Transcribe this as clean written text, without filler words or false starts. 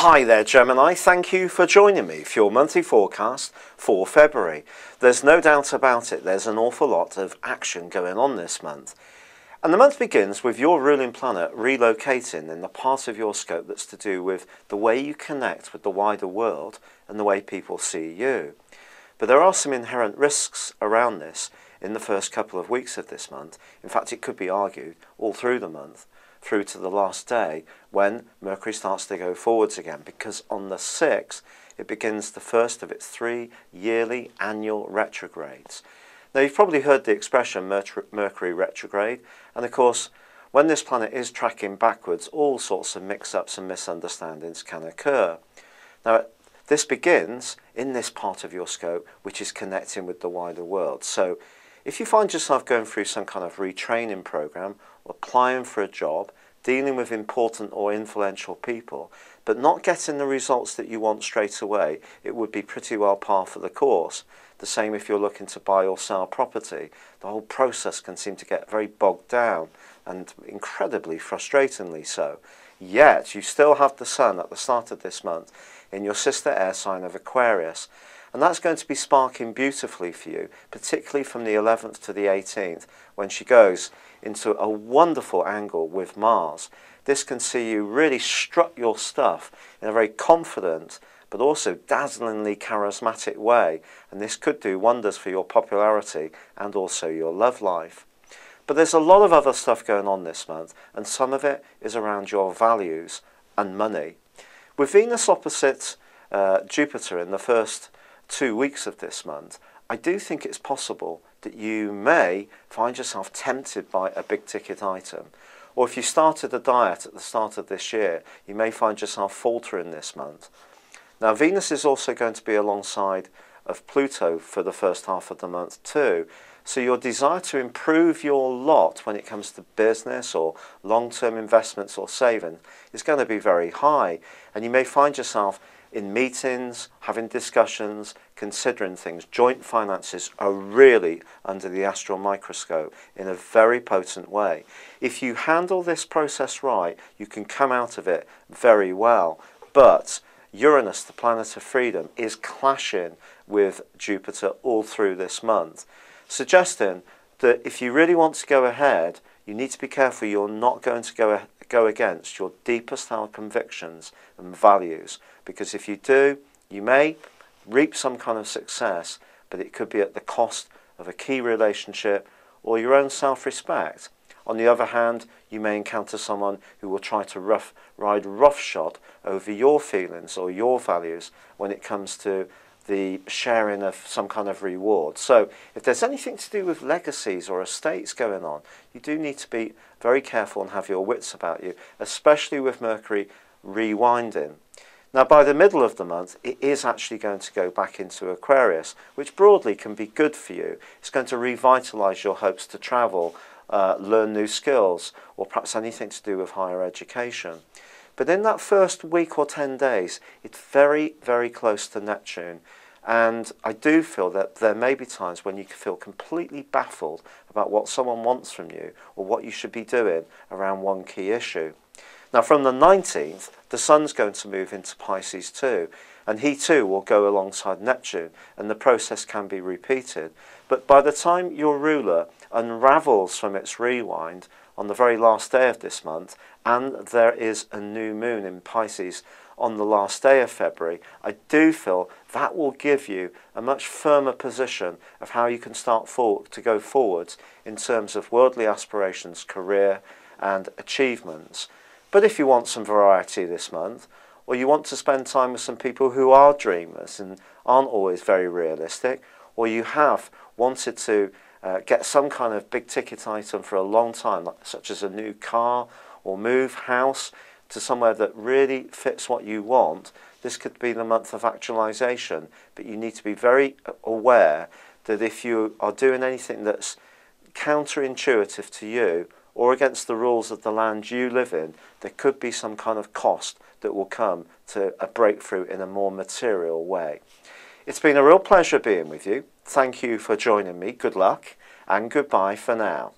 Hi there Gemini, thank you for joining me for your monthly forecast for February. There's no doubt about it, there's an awful lot of action going on this month. And the month begins with your ruling planet relocating in the part of your scope that's to do with the way you connect with the wider world and the way people see you. But there are some inherent risks around this in the first couple of weeks of this month. In fact, it could be argued all through the month, through to the last day when Mercury starts to go forwards again, because on the 6th it begins the first of its 3 yearly annual retrogrades. Now you've probably heard the expression Mercury retrograde, and of course when this planet is tracking backwards all sorts of mix-ups and misunderstandings can occur. Now this begins in this part of your scope which is connecting with the wider world. So if you find yourself going through some kind of retraining program, applying for a job, dealing with important or influential people, but not getting the results that you want straight away, it would be pretty well par for the course. The same if you're looking to buy or sell property. The whole process can seem to get very bogged down and incredibly frustratingly so. Yet you still have the Sun at the start of this month in your sister air sign of Aquarius. And that's going to be sparking beautifully for you, particularly from the 11th to the 18th, when she goes into a wonderful angle with Mars. This can see you really strut your stuff in a very confident, but also dazzlingly charismatic way. And this could do wonders for your popularity and also your love life. But there's a lot of other stuff going on this month, and some of it is around your values and money. With Venus opposite Jupiter in the first 2 weeks of this month, I do think it's possible that you may find yourself tempted by a big ticket item. Or if you started a diet at the start of this year, you may find yourself faltering this month. Now Venus is also going to be alongside of Pluto for the first half of the month too. So your desire to improve your lot when it comes to business or long-term investments or saving is going to be very high. And you may find yourself in meetings, having discussions, considering things. Joint finances are really under the astral microscope in a very potent way. If you handle this process right, you can come out of it very well. But Uranus, the planet of freedom, is clashing with Jupiter all through this month, suggesting that if you really want to go ahead, you need to be careful you're not going to go against your deepest held convictions and values, because if you do, you may reap some kind of success, but it could be at the cost of a key relationship or your own self-respect. On the other hand, you may encounter someone who will try to ride roughshod over your feelings or your values when it comes to the sharing of some kind of reward. So if there's anything to do with legacies or estates going on, you do need to be very careful and have your wits about you, especially with Mercury rewinding. Now by the middle of the month, it is actually going to go back into Aquarius, which broadly can be good for you. It's going to revitalise your hopes to travel, learn new skills, or perhaps anything to do with higher education. But in that first week or 10 days, it's very, very close to Neptune. And I do feel that there may be times when you can feel completely baffled about what someone wants from you or what you should be doing around one key issue. Now from the 19th, the Sun's going to move into Pisces too, and he too will go alongside Neptune, and the process can be repeated. But by the time your ruler unravels from its rewind on the very last day of this month, and there is a new moon in Pisces on the last day of February, I do feel that will give you a much firmer position of how you can start to go forwards in terms of worldly aspirations, career and achievements. But if you want some variety this month, or you want to spend time with some people who are dreamers and aren't always very realistic, or you have wanted to get some kind of big ticket item for a long time, such as a new car, or move house to somewhere that really fits what you want, this could be the month of actualization. But you need to be very aware that if you are doing anything that's counterintuitive to you or against the rules of the land you live in, there could be some kind of cost that will come to a breakthrough in a more material way. It's been a real pleasure being with you. Thank you for joining me. Good luck and goodbye for now.